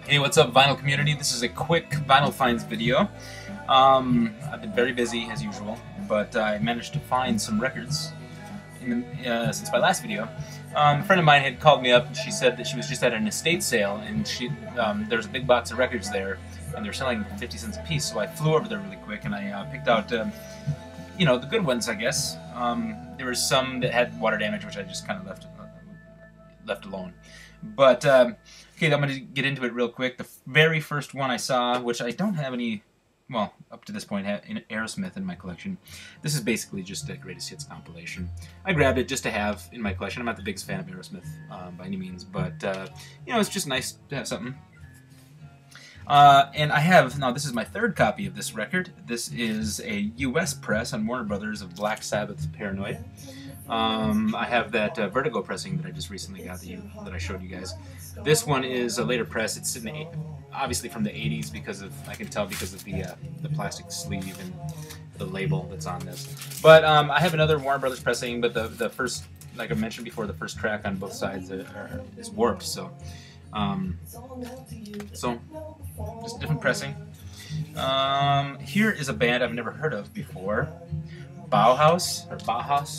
Hey, what's up, vinyl community? This is a quick vinyl finds video. I've been very busy as usual, but I managed to find some records since my last video. A friend of mine had called me up and she said that she was just at an estate sale and there's a big box of records there and they're selling 50 cents a piece. So I flew over there really quick and I picked out, the good ones, I guess. There were some that had water damage, which I just kind of left alone. But okay, I'm going to get into it real quick. The very first one I saw, which I don't have any, well, up to this point, in R.E.M in my collection. This is basically just a greatest hits compilation. I grabbed it just to have in my collection. I'm not the biggest fan of R.E.M by any means, but it's just nice to have something. And I have, now this is my third copy of this record. This is a US press on Warner Brothers of Black Sabbath's Paranoid. I have that Vertigo pressing that I just recently got that I showed you guys. This one is a later press. It's in obviously from the 80s I can tell because of the plastic sleeve and the label that's on this. But I have another Warner Brothers pressing, but the first, like I mentioned before, the first track on both sides is warped. So just different pressing. Here is a band I've never heard of before. Bauhaus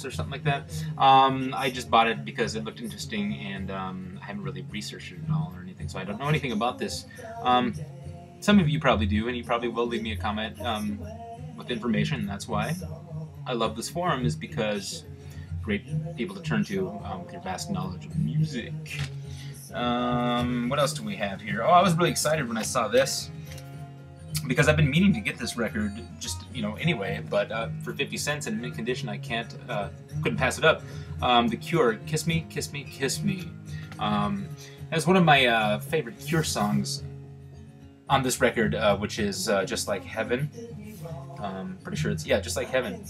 or something like that. I just bought it because it looked interesting and I haven't really researched it at all or anything, so I don't know anything about this. Some of you probably do, and you probably will leave me a comment with information, and that's why I love this forum, is because great people to turn to with your vast knowledge of music. What else do we have here? Oh, I was really excited when I saw this, because I've been meaning to get this record just, anyway, but for 50 cents in mint condition, I couldn't pass it up. The Cure, Kiss Me, Kiss Me, Kiss Me. That's one of my favorite Cure songs on this record, which is Just Like Heaven. Pretty sure it's, Just Like Heaven.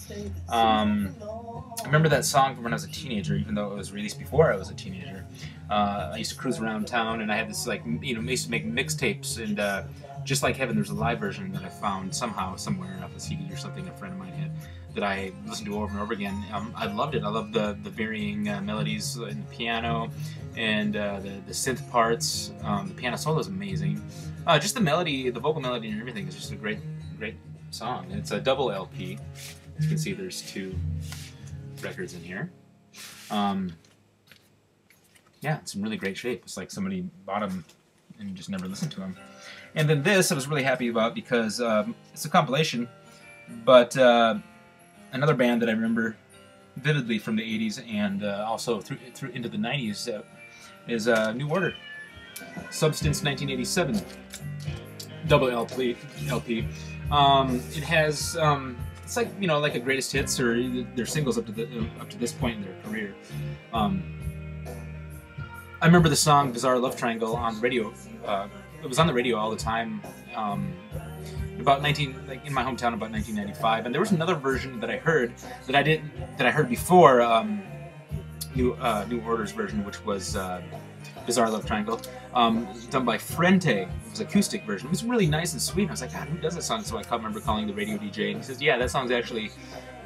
I remember that song from when I was a teenager, even though it was released before I was a teenager. I used to cruise around town, and I had this, I used to make mixtapes, and Just Like Heaven, there's a live version that I found somehow, somewhere off a CD or something a friend of mine had, that I listened to over and over again. I loved it. I loved the varying melodies in the piano, and the synth parts. The piano solo is amazing. Just the melody, the vocal melody and everything is just a great song. And it's a double LP. As you can see, there's two records in here. It's in really great shape. It's like somebody bought them and just never listened to them. And then this I was really happy about because it's a compilation, but another band that I remember vividly from the 80s and also through into the 90s is New Order. Substance 1987 double LP. It has it's like like a greatest hits or their singles up to this point in their career. I remember the song "Bizarre Love Triangle" on the radio. It was on the radio all the time. In my hometown about 1995, and there was another version that I heard that I heard before New Order's version, which was "Bizarre Love Triangle," done by Frente. It was an acoustic version. It was really nice and sweet. I was like, God, who does that song? So I remember calling the radio DJ, and he says, yeah, that song's actually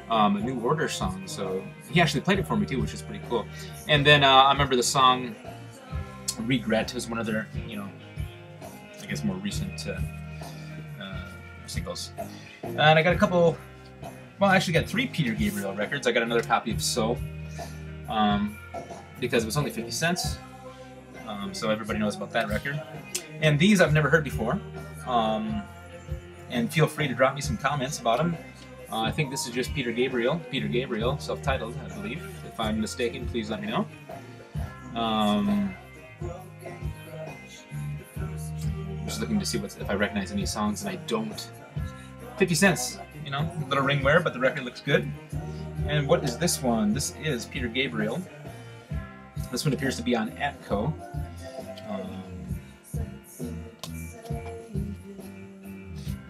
a New Order song. So he actually played it for me too, which is pretty cool. And then I remember the song "Regret" was one of their, I guess more recent singles. And I got a couple, well, I actually got 3 Peter Gabriel records. I got another copy of "So," because it was only 50 cents. So everybody knows about that record. And these I've never heard before. And feel free to drop me some comments about them. I think this is just Peter Gabriel, self-titled, I believe. If I'm mistaken, please let me know. Just looking to see if I recognize any songs, and I don't. 50 cents, little ringware, but the record looks good. And what is this one? This is Peter Gabriel. This one appears to be on Atco.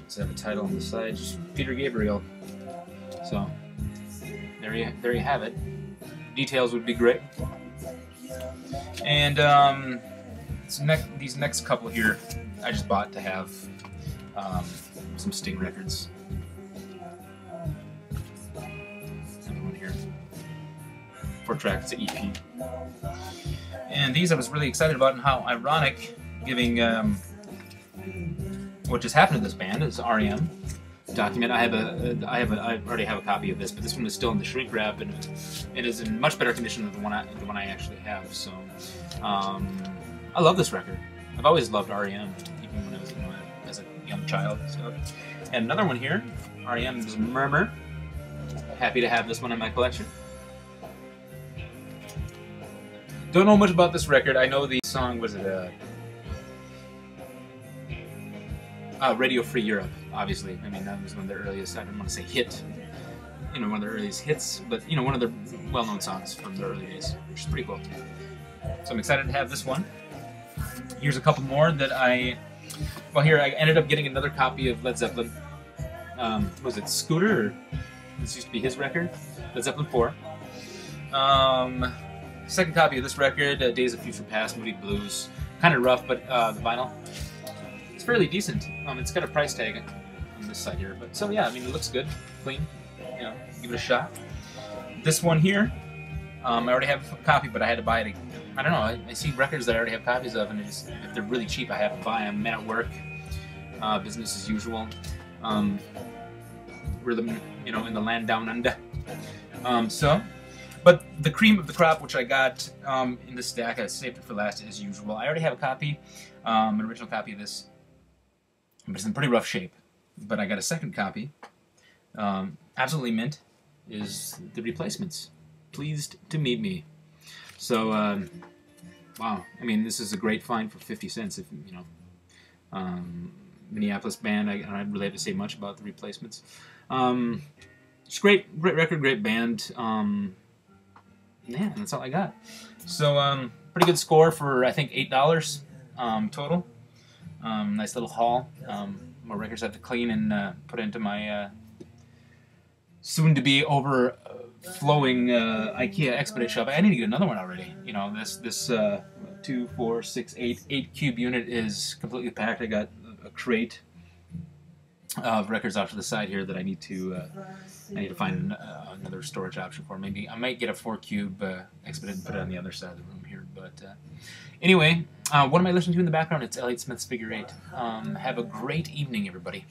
Does it have a title on the side? Just Peter Gabriel. So there you have it. Details would be great. And these next couple here, I just bought to have some Sting records. Another one here. 4 tracks, it's an EP. And these I was really excited about, and how ironic, giving what just happened to this band is R.E.M. document. I already have a copy of this, but this one is still in the shrink wrap, and it is in much better condition than the one I actually have. So, I love this record. I've always loved R.E.M. even when I was as a young child. So, and another one here, R.E.M.'s Murmur. Happy to have this one in my collection. Don't know much about this record. I know the song, was it Radio Free Europe, obviously. I mean, that was one of their earliest, I don't want to say hit, one of their earliest hits, but, one of their well-known songs from the early days, which is pretty cool. So I'm excited to have this one. Here's a couple more that here I ended up getting another copy of Led Zeppelin. Was it Scooter? Or this used to be his record, Led Zeppelin 4. Second copy of this record, Days of Future Past, Moody Blues. Kind of rough, but the vinyl, it's fairly decent. It's got a price tag on this side here, but so yeah, I mean, it looks good, clean. Give it a shot. This one here, I already have a copy, but I had to buy it. I don't know. I see records that I already have copies of, and if they're really cheap, I have to buy them. I'm at work, business as usual. We're in the land down under. But the cream of the crop, which I got in the stack, I saved it for last as usual. I already have a copy, an original copy of this, but it's in pretty rough shape. But I got a second copy, absolutely mint, is The Replacements. Pleased to Meet Me. So, wow. I mean, this is a great find for 50 cents. If Minneapolis band, I don't really have to say much about The Replacements. It's great record, great band. Yeah, that's all I got. So, pretty good score for, I think, $8 total. Nice little haul. More records I have to clean and put into my soon-to-be overflowing IKEA expedite shop. I need to get another one already. This 2, 4, 6, 8 cube unit is completely packed. I got a crate of records off to the side here that I need to find another storage option for. Maybe I might get a 4 cube expedite and put it on the other side of the room here. But anyway, what am I listening to in the background? It's Elliott Smith's Figure 8. Have a great evening, everybody.